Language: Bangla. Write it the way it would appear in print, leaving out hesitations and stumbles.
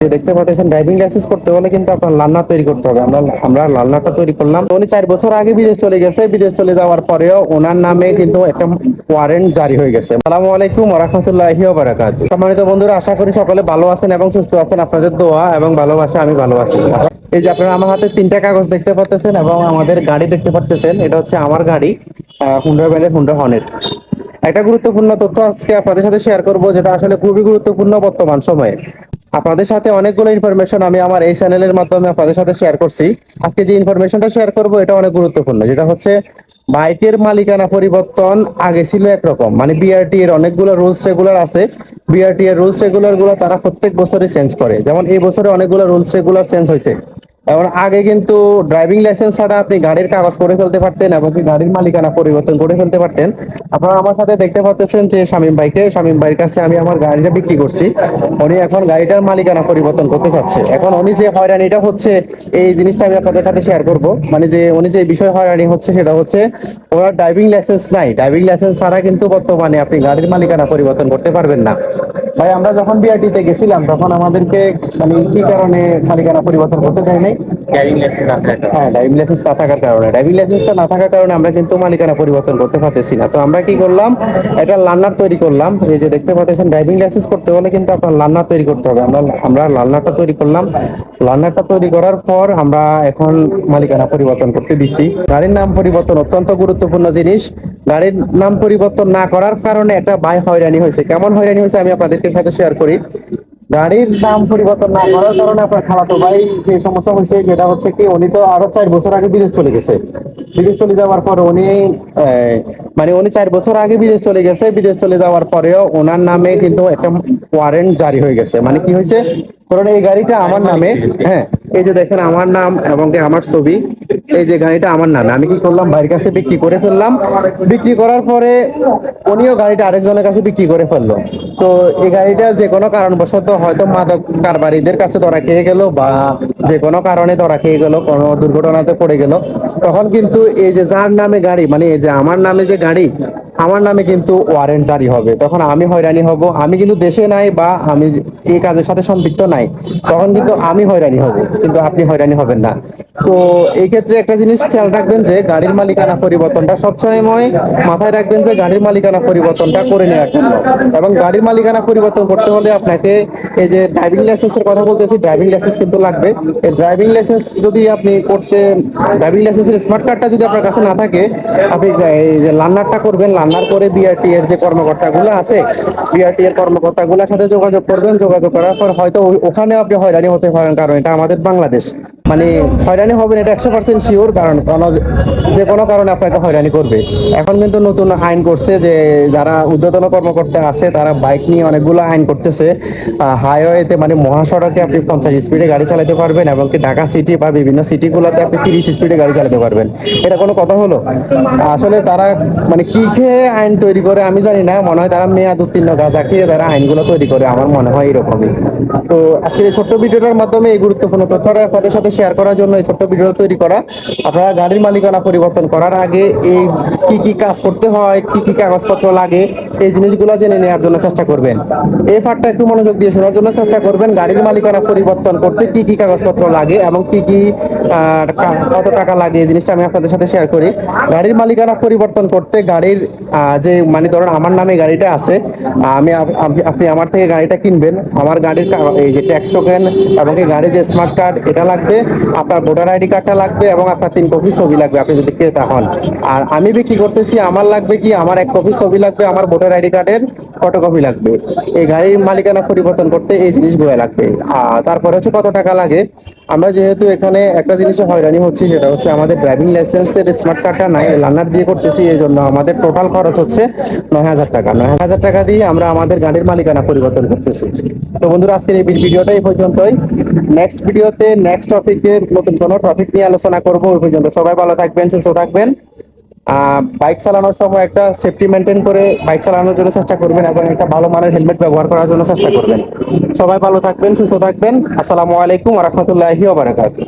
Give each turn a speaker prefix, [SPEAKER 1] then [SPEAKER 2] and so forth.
[SPEAKER 1] দেখতে পাচ্ছেন ড্রাইভিং লাইসেন্স করতে হলে কিন্তু আপনার লার্নার তৈরি করতে হবে। আমরা লার্নারটা তৈরি করলাম। উনি 4 বছর আগে বিদেশ চলে গেছে। বিদেশ চলে যাওয়ার পরেও ওনার নামে কিন্তু একটা ওয়ারেন্ট জারি হয়ে গেছে। আসসালামু আলাইকুম ওয়া রাহমাতুল্লাহি ওয়া বারাকাতুহু। সম্মানিত বন্ধুরা, আশা করি সকলে ভালো আছেন এবং সুস্থ আছেন। আপনাদের দোয়া এবং ভালোবাসা আমি ভালো আছি। এই যে আপনারা আমার হাতে 3টা কাগজ দেখতে পাচ্ছেন এবং আমাদের গাড়ি দেখতে পাচ্ছেন। এটা হচ্ছে আমার গাড়ি, হুন্ডা ব্র্যান্ডের হুন্ডা হর্নেট। একটা গুরুত্বপূর্ণ তথ্য আজকে আপনাদের সাথে শেয়ার করব, যেটা আসলে খুবই গুরুত্বপূর্ণ বর্তমান সময়ে। আপনাদের সাথে অনেকগুলো ইনফরমেশন আমি আমার এই চ্যানেলের মাধ্যমে আপনাদের সাথে শেয়ার করছি। আজকে যে ইনফরমেশনটা শেয়ার করব এটা অনেক গুরুত্বপূর্ণ, যেটা হচ্ছে বাইকের মালিকানা পরিবর্তন। আগে ছিল একরকম, মানে বিআরটি এর অনেকগুলো রুলস রেগুলার আছে। বিআরটি এর রুলস রেগুলার গুলো তারা প্রত্যেক বছরে চেঞ্জ করে, যেমন এই বছরে অনেকগুলো রুলস রেগুলার চেঞ্জ হয়েছে। এবং আগে কিন্তু ড্রাইভিং লাইসেন্স ছাড়া আপনি গাড়ির কাগজ করে ফেলতে পারতেন এবং গাড়ির মালিকানা পরিবর্তন করে ফেলতে পারতেন। আপনারা আমার সাথে দেখতে পাচ্ছেন যে শামীম ভাইয়ের কাছে আমি আমার গাড়িটা বিক্রি করছি। উনি এখন গাড়িটার মালিকানা পরিবর্তন করতে চাচ্ছে। এখন উনি যে হয়রানিটা হচ্ছে, এই জিনিসটা আমি আপনাদের সাথে শেয়ার করব। মানে যে উনি যে বিষয় হয়রানি হচ্ছে সেটা হচ্ছে ওনার ড্রাইভিং লাইসেন্স নাই। ড্রাইভিং লাইসেন্স ছাড়া কিন্তু বর্তমানে আপনি গাড়ির মালিকানা পরিবর্তন করতে পারবেন না। ভাই, আমরা যখন বিআরটিতে গেছিলাম তখন আমাদেরকে মানে কি কারণে মালিকানা পরিবর্তন করতে দেয় নাই? ড্রাইভিং লাইসেন্স না থাকার কারণে। হ্যাঁ, ড্রাইভিং লাইসেন্স না থাকার কারণে, ড্রাইভিং লাইসেন্সটা না থাকার কারণে আমরা কিন্তু মালিকানা পরিবর্তন করতে পারতেছি না। তো আমরা কি করলাম, এটা লার্নার তৈরি করলাম। এই যে দেখতে পাচ্ছেন ড্রাইভিং লাইসেন্স করতে হলে কিন্তু আপনার লার্নার তৈরি করতে হবে। আমরা লার্নারটা তৈরি করলাম। লার্নারটা তৈরি করার পর আমরা এখন মালিকানা পরিবর্তন করতে দিছি। গাড়ির নাম পরিবর্তন অত্যন্ত গুরুত্বপূর্ণ জিনিস। গাড়ির নাম পরিবর্তন না করার কারণে একটা ভাই হয়রানি হয়েছে। কেমন হয়রানি হয়েছে আমি আপনাদেরকে সাথে শেয়ার করি। গাড়ির নাম পরিবর্তন না করার কারণে আপনার খালাতো ভাই যে সমস্যা হয়েছে, যেটা হচ্ছে কি উনি তো আরো 4 বছর আগে বিদেশ চলে গেছে। বিদেশ চলে যাওয়ার পর উনি 4 বছর আগে বিদেশ চলে গেছে। বিদেশ চলে যাওয়ার পরেও ওনার নামে কিন্তু একটা ওয়ারেন্ট জারি হয়ে গেছে। মানে কি হয়েছে, কারণ এই গাড়িটা আমার নামে। হ্যাঁ, এই যে দেখেন আমার নাম এবং আমার ছবি। এই যে গাড়িটা আমার নামে, আমি কি করলাম, ভাইয়ের কাছে বিক্রি করে ফেললাম। বিক্রি করার পরে উনিও গাড়িটা আরেকজনের কাছে বিক্রি করে ফেললো। তো এই গাড়িটা যে কোনো কারণবশত হয়তো মাদক কারবারিদের কাছে ধরা খেয়ে গেল, বা যে কোনো কারণে ধরা খেয়ে গেল, কোনো দুর্ঘটনাতে পড়ে গেল, তখন কিন্তু এই যে যার নামে গাড়ি, মানে এই যে আমার নামে যে গাড়ি, আমার নামে কিন্তু ওয়ারেন্ট জারি হবে। তখন আমি হয়রানি হব। আমি কিন্তু দেশে নাই বা আমি এই কাজের সাথে সম্পৃক্ত নাই, তখন কিন্তু আমি হয়রানি হব, কিন্তু আপনি হয়রানি হবেন না। তো এই ক্ষেত্রে একটা জিনিস খেয়াল রাখবেন যে গাড়ির মালিকানা পরিবর্তনটা সবসময় মাথায় রাখবেন যে গাড়ির মালিকানা পরিবর্তনটা করে নেওয়ার জন্য। এবং গাড়ির মালিকানা পরিবর্তন করতে হলে আপনাকে এই যে ড্রাইভিং লাইসেন্সের কথা বলতেছি, ড্রাইভিং লাইসেন্স কিন্তু লাগবে। এই ড্রাইভিং লাইসেন্স যদি আপনি ড্রাইভিং লাইসেন্সের স্মার্ট কার্ডটা যদি আপনার কাছে না থাকে, আপনি এই যে লার্নারটা করবেন। লার্নার করে বিআরটি এর যে কর্মকর্তাগুলো আছে, বিআরটি এর কর্মকর্তাগুলোর সাথে যোগাযোগ করবেন। যোগাযোগ করার পর হয়তো ওখানে আপনি হয়রানি হতে পারেন, কারণ এটা আমাদের বাংলাদেশ। মানে হয়রানি হবেন এটা 100% শিওর, কারণ যে কোনো কারণে আপনাকে হয়রানি করবে। এখন কিন্তু নতুন আইন করছে যে যারা ঊর্ধ্বতন কর্মকর্তা আছে তারা বাইক নিয়ে অনেকগুলো আইন করতেছে। হাইওয়েতে মানে মহাসড়কে আপনি 50 স্পিডে গাড়ি চালাতে পারবেন, এবং কি ঢাকা সিটি বা বিভিন্ন সিটিগুলোতে আপনি 30 স্পিডে গাড়ি চালাতে পারবেন। এটা কোনো কথা হলো? আসলে তারা মানে কি খেয়ে আইন তৈরি করে আমি জানি না। মনে হয় তারা মেয়াদ উত্তীর্ণ গাঁজা খেয়ে তারা আইনগুলো তৈরি করে, আমার মনে হয় এরকমই। তো আজকের এই ছোট্ট ভিডিওটার মাধ্যমে এই গুরুত্বপূর্ণ তথ্যটা আপনাদের সাথে শেয়ার করার জন্য এই ছোট্ট ভিডিও তৈরি করা। আপনারা গাড়ির মালিকানা পরিবর্তন করার আগে এই কি কি কাজ করতে হয়, কি কি কাগজপত্র লাগে, এই জিনিসগুলো জেনে নেওয়ার জন্য চেষ্টা করবেন। এই ফাঁকটা একটু মনোযোগ দিয়ে শোনার জন্য চেষ্টা করবেন। গাড়ির মালিকানা পরিবর্তন করতে কি কি কাগজপত্র লাগে এবং কি কি কত টাকা লাগে, এই জিনিসটা আমি আপনাদের সাথে শেয়ার করি। গাড়ির মালিকানা পরিবর্তন করতে গাড়ির যে মানে ধরুন আমার নামে গাড়িটা আছে, আপনি আমার থেকে গাড়িটা কিনবেন। আমার গাড়ির এই যে ট্যাক্স টোকেন এবং এই গাড়ির যে স্মার্ট কার্ড এটা লাগবে, আপনার ভোটার আইডি কার্ডটা লাগবে, এবং আপনার 3 কপি ছবি লাগবে আপনি যদি ক্রেতা হন। আর আমি বিক্রি করতেছি, আমার লাগবে কি, আমার 1 কপি ছবি লাগবে, আমার ভোটার আইডি কার্ডের ফটোকপি লাগবে। এই গাড়ির মালিকানা পরিবর্তন করতে এই জিনিসগুলো লাগবে। তারপরে হচ্ছে কত টাকা লাগে। আমরা যেহেতু এখানে একটা জিনিসে হয়রানি হচ্ছি, সেটা হচ্ছে আমাদের ড্রাইভিং লাইসেন্সের স্মার্ট কার্ডটা নাই, লার্নার দিয়ে করতেছি। এই জন্য আমাদের টোটাল খরচ হচ্ছে 9,000 টাকা। 9,000 টাকা দিয়ে আমরা আমাদের গাড়ির মালিকানা পরিবর্তন করতেছি। তো বন্ধুরা, আজকের এই ভিডিওটা এই পর্যন্তই। নেক্সট ভিডিওতে নেক্সট টপিকে নতুন কোনো টপিক নিয়ে আলোচনা করবো। ওই পর্যন্ত সবাই ভালো থাকবেন, সুস্থ থাকবেন। বাইক চালানোর সময় একটা সেফটি মেনটেন করে বাইক চালানোর জন্য চেষ্টা করবেন, এবং একটা ভালো মানের হেলমেট ব্যবহার করার জন্য চেষ্টা করবেন। সবাই ভালো থাকবেন, সুস্থ থাকবেন। আসসালামু আলাইকুম ওয়া রাহমাতুল্লাহি ওয়া বারাকাতুহু।